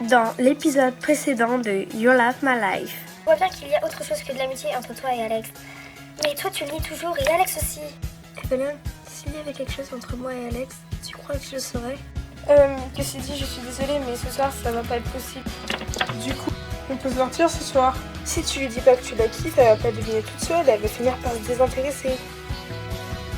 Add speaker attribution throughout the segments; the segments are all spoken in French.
Speaker 1: dans l'épisode précédent de You Love My Life.
Speaker 2: Je vois bien qu'il y a autre chose que de l'amitié entre toi et Alex. Mais toi, tu le nies toujours et Alex aussi.
Speaker 1: Evelyn, s'il y avait quelque chose entre moi et Alex, tu crois que je le saurais?
Speaker 3: Ceci dit, je suis désolée, mais ce soir, ça va pas être possible. Du coup, on peut sortir ce soir. Si tu lui dis pas que tu la quittes, elle va pas deviner toute seule, elle va finir par se désintéresser.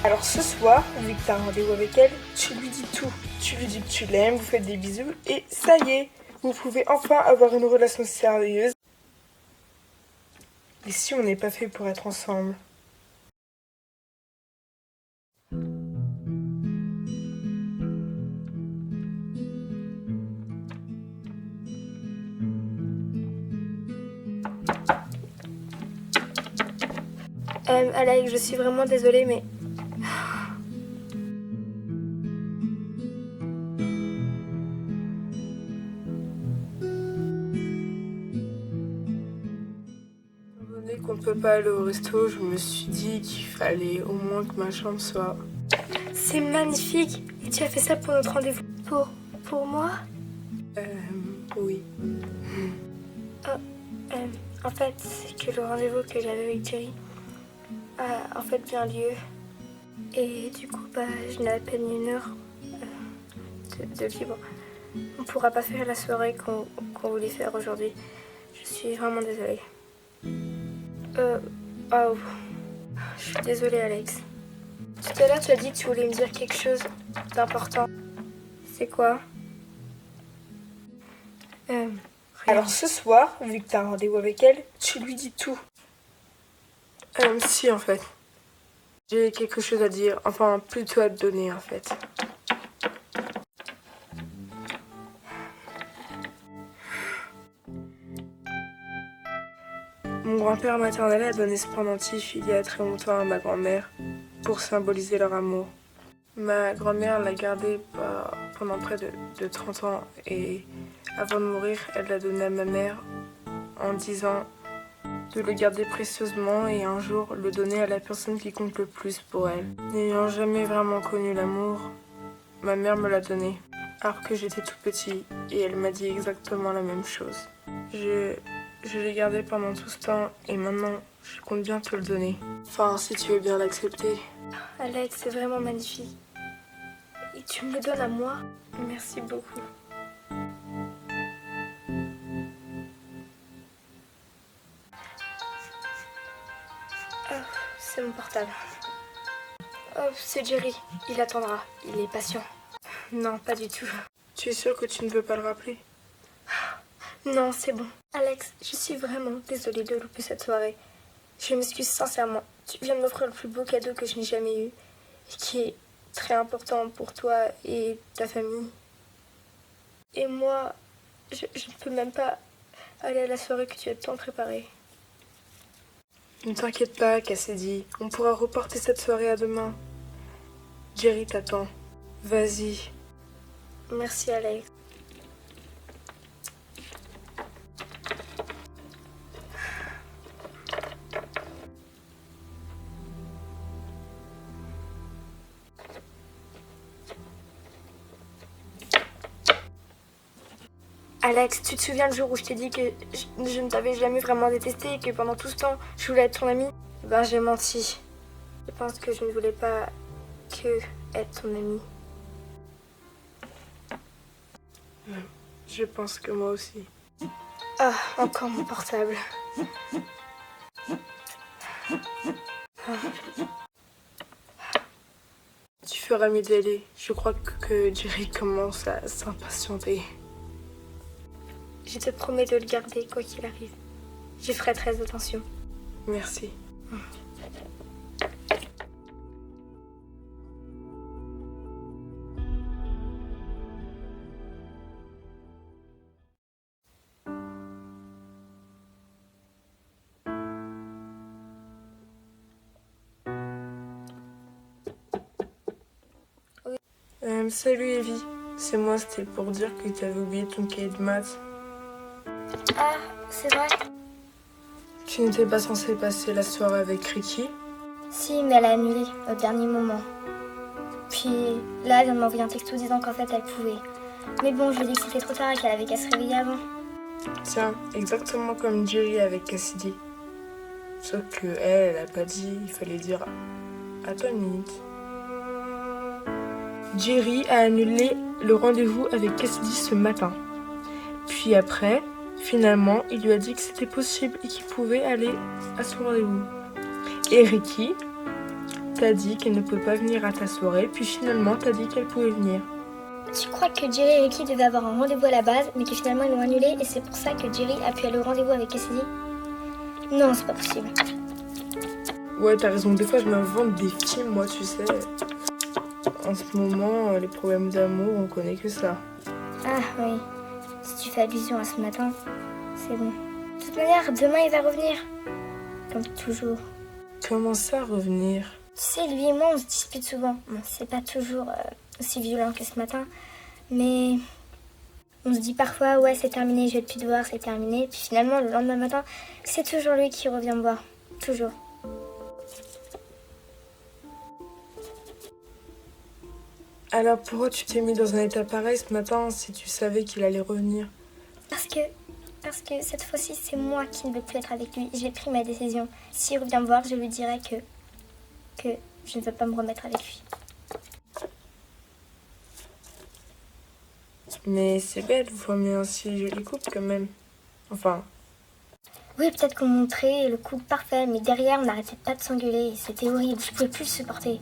Speaker 3: Alors ce soir, vu que t'as un rendez-vous avec elle, tu lui dis tout. Tu lui dis que tu l'aimes, vous faites des bisous, et ça y est, vous pouvez enfin avoir une relation sérieuse. Et si on n'est pas fait pour être ensemble?
Speaker 1: Alex, je suis vraiment désolée, mais...
Speaker 3: Étant donné qu'on ne peut pas aller au resto, je me suis dit qu'il fallait au moins que ma chambre soit...
Speaker 1: C'est magnifique! Et tu as fait ça pour notre rendez-vous? Pour moi?
Speaker 3: Oui.
Speaker 1: En fait, c'est que le rendez-vous que j'avais avec Thierry a en fait bien lieu. Et du coup, je n'ai à peine une heure de libre. On ne pourra pas faire la soirée qu'on voulait faire aujourd'hui. Je suis vraiment désolée. Oh. Je suis désolée, Alex. Tout à l'heure, tu as dit que tu voulais me dire quelque chose d'important. C'est quoi?
Speaker 3: Alors ce soir, vu que t'as un rendez-vous avec elle, tu lui dis tout. Si en fait. J'ai quelque chose à dire, enfin plutôt à te donner en fait. Mon grand-père maternel a donné ce pendentif il y a très longtemps à ma grand-mère pour symboliser leur amour. Ma grand-mère l'a gardé pendant près de 30 ans et avant de mourir, elle l'a donné à ma mère en disant de le garder précieusement et un jour le donner à la personne qui compte le plus pour elle. N'ayant jamais vraiment connu l'amour, ma mère me l'a donné alors que j'étais tout petit et elle m'a dit exactement la même chose. Je l'ai gardé pendant tout ce temps et maintenant je compte bien te le donner. Enfin, si tu veux bien l'accepter.
Speaker 1: Alex, c'est vraiment magnifique. Et tu me le donnes à moi? Merci beaucoup. Oh, c'est mon portable. Oh, c'est Jerry. Il attendra. Il est patient. Non, pas du tout.
Speaker 3: Tu es sûre que tu ne veux pas le rappeler?
Speaker 1: Non, c'est bon. Alex, je suis vraiment désolée de louper cette soirée. Je m'excuse sincèrement. Tu viens de m'offrir le plus beau cadeau que je n'ai jamais eu. Et qui est très important pour toi et ta famille. Et moi, je ne peux même pas aller à la soirée que tu as tant préparée.
Speaker 3: Ne t'inquiète pas, Cassidy. On pourra reporter cette soirée à demain. Jerry t'attend. Vas-y.
Speaker 1: Merci, Alex. Alex, tu te souviens le jour où je t'ai dit que je ne t'avais jamais vraiment détesté et que pendant tout ce temps, je voulais être ton amie? J'ai menti. Je pense que je ne voulais pas que être ton amie.
Speaker 3: Je pense que moi aussi.
Speaker 1: Ah, encore mon portable.
Speaker 3: Tu feras mieux d'aller. Je crois que Jerry commence à s'impatienter.
Speaker 1: Je te promets de le garder quoi qu'il arrive. J'y ferai très attention.
Speaker 3: Merci. Salut Evie. C'est moi, c'était pour dire que tu avais oublié ton cahier de maths.
Speaker 2: Ah, c'est vrai?
Speaker 3: Tu n'étais pas censée passer la soirée avec Ricky?
Speaker 2: Si, mais elle a annulé au dernier moment. Puis là, elle vient de m'envoyer un texto disant qu'en fait, elle pouvait. Mais bon, je lui ai dit que c'était trop tard et qu'elle avait qu'à se réveiller avant.
Speaker 3: Tiens, exactement comme Jerry avec Cassidy. Sauf que elle a pas dit, il fallait dire attends une minute. Jerry a annulé le rendez-vous avec Cassidy ce matin. Puis après, finalement, il lui a dit que c'était possible et qu'il pouvait aller à son rendez-vous. Et Ricky t'a dit qu'elle ne pouvait pas venir à ta soirée, puis finalement t'as dit qu'elle pouvait venir.
Speaker 2: Tu crois que Jerry et Ricky devaient avoir un rendez-vous à la base, mais que finalement ils l'ont annulé et c'est pour ça que Jerry a pu aller au rendez-vous avec Cassidy? Non, c'est pas possible.
Speaker 3: Ouais, t'as raison, des fois je m'invente des films, moi, tu sais. En ce moment, les problèmes d'amour, on connaît que ça.
Speaker 2: Ah oui, si tu fais allusion à ce matin, c'est bon. De toute manière, demain il va revenir. Comme toujours.
Speaker 3: Comment ça, revenir?
Speaker 2: Tu sais, lui et moi, on se dispute souvent. Bon, c'est pas toujours aussi violent que ce matin, mais on se dit parfois, ouais, c'est terminé, je vais plus te voir, c'est terminé. Puis finalement, le lendemain matin, c'est toujours lui qui revient me voir. Toujours.
Speaker 3: Alors pourquoi tu t'es mis dans un état pareil ce matin si tu savais qu'il allait revenir?
Speaker 2: Parce que cette fois-ci, c'est moi qui ne veux plus être avec lui. J'ai pris ma décision. S'il revient me voir, je lui dirai que je ne veux pas me remettre avec lui.
Speaker 3: Mais c'est bête, vous formez un si joli couple quand même. Enfin,
Speaker 2: Oui, peut-être qu'on montrait le couple parfait, mais derrière, on n'arrêtait pas de s'engueuler. C'était horrible, je pouvais plus le supporter.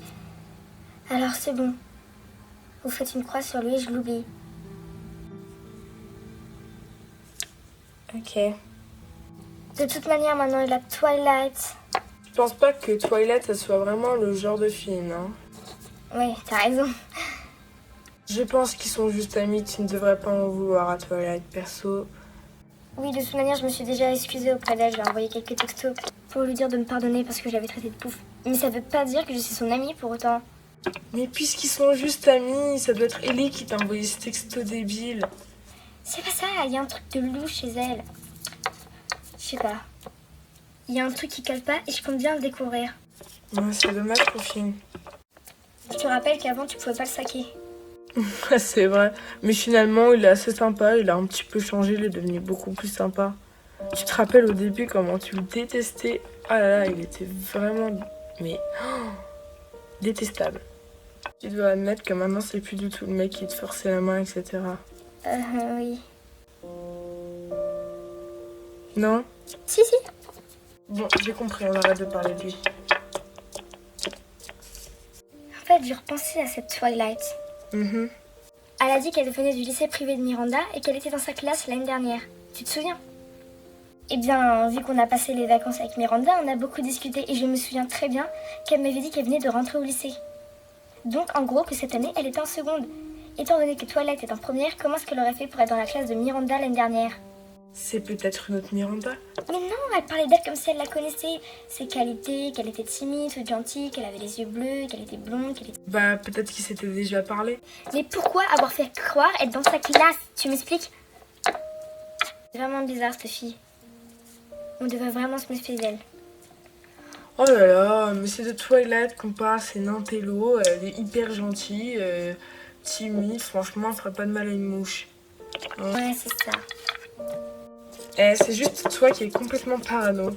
Speaker 2: Alors c'est bon. Vous faites une croix sur lui et je l'oublie.
Speaker 3: ok.
Speaker 2: De toute manière, maintenant, il a Twilight.
Speaker 3: Je pense pas que Twilight, ça soit vraiment le genre de film, hein.
Speaker 2: Oui, t'as raison.
Speaker 3: Je pense qu'ils sont juste amis, tu ne devrais pas en vouloir à Twilight, perso.
Speaker 2: Oui, de toute manière, je me suis déjà excusée auprès d'elle. J'ai envoyé quelques textos pour lui dire de me pardonner parce que je l'avais traité de pouf. Mais ça veut pas dire que je suis son amie pour autant.
Speaker 3: Mais puisqu'ils sont juste amis, ça doit être Ellie qui t'a envoyé ce texto débile.
Speaker 2: C'est pas ça, il y a un truc de louche chez elle. Je sais pas. Il y a un truc qui colle pas et je compte bien le découvrir.
Speaker 3: Ouais, c'est dommage pour film.
Speaker 2: Je te rappelle qu'avant, tu pouvais pas le saquer.
Speaker 3: C'est vrai, mais finalement il est assez sympa, il a un petit peu changé, il est devenu beaucoup plus sympa. Tu te rappelles au début comment tu le détestais? Ah là là, il était vraiment... mais... détestable. Tu dois admettre que maintenant c'est plus du tout le mec qui te forçait la main, etc.
Speaker 2: Oui.
Speaker 3: Non?
Speaker 2: Si.
Speaker 3: Bon, j'ai compris, on arrête de parler de lui.
Speaker 2: En fait, je repensais à cette Twilight.
Speaker 3: Mhm.
Speaker 2: Elle a dit qu'elle venait du lycée privé de Miranda et qu'elle était dans sa classe l'année dernière. Tu te souviens? Eh bien, vu qu'on a passé les vacances avec Miranda, on a beaucoup discuté et je me souviens très bien qu'elle m'avait dit qu'elle venait de rentrer au lycée. Donc, en gros, que cette année, elle était en seconde. Étant donné que Twilight est en première, comment est-ce qu'elle aurait fait pour être dans la classe de Miranda l'année dernière?
Speaker 3: C'est peut-être une autre Miranda?
Speaker 2: Mais non, elle parlait d'elle comme si elle la connaissait. Ses qualités, qu'elle était timide, toute gentille, qu'elle avait les yeux bleus, qu'elle était blonde, qu'elle était...
Speaker 3: Bah, peut-être qu'ils s'étaient déjà parlé.
Speaker 2: Mais pourquoi avoir fait croire être dans sa classe? Tu m'expliques? C'est vraiment bizarre, cette fille. On devrait vraiment se méfier d'elle.
Speaker 3: Oh là là, mais c'est de Twilight qu'on parle, c'est une intello, elle est hyper gentille, timide, franchement, elle ferait pas de mal à une mouche.
Speaker 2: Ouais, c'est ça.
Speaker 3: C'est juste toi qui es complètement parano.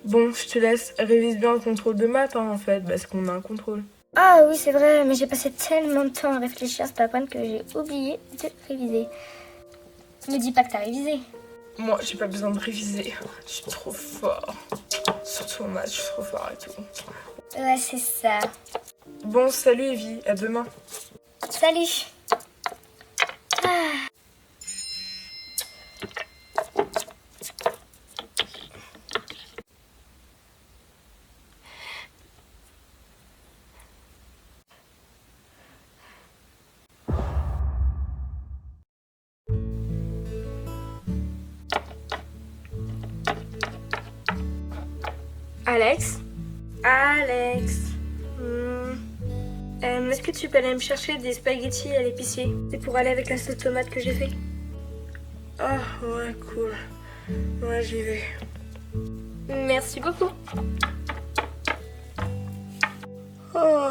Speaker 3: Bon, je te laisse, révise bien le contrôle de maths, hein, en fait, parce qu'on a un contrôle.
Speaker 2: Ah oui, c'est vrai, mais j'ai passé tellement de temps à réfléchir à cette apprendre que j'ai oublié de réviser. Me dis pas que t'as révisé.
Speaker 3: Moi, j'ai pas besoin de réviser, je suis trop fort. Surtout en maths, je suis trop fort et tout.
Speaker 2: Ouais, c'est ça.
Speaker 3: Bon, salut Evie, à demain.
Speaker 2: Salut.
Speaker 1: Alex? Alex? Est-ce que tu peux aller me chercher des spaghettis à l'épicier? C'est pour aller avec la sauce tomate que j'ai fait.
Speaker 3: Oh, ouais, cool. Ouais, j'y vais.
Speaker 1: Merci beaucoup.
Speaker 3: Oh.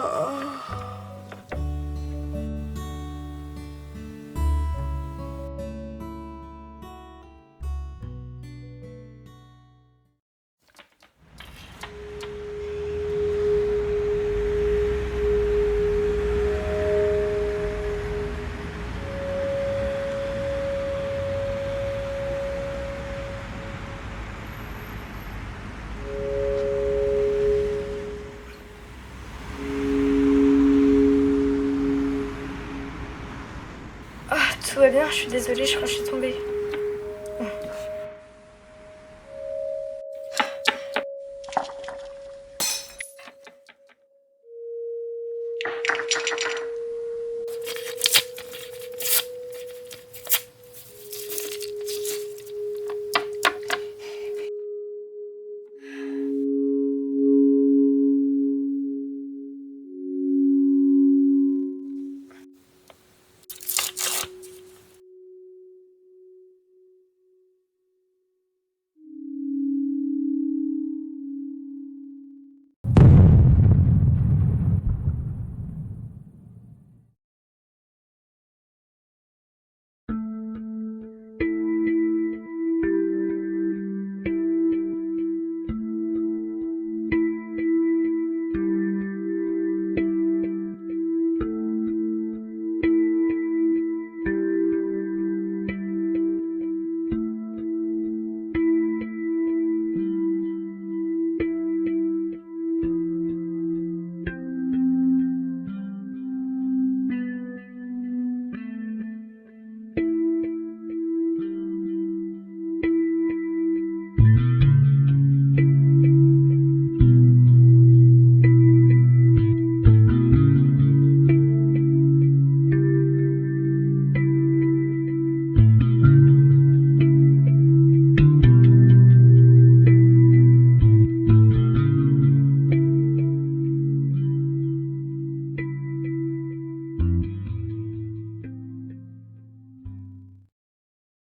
Speaker 1: bien, je suis désolée, je crois que je suis tombée.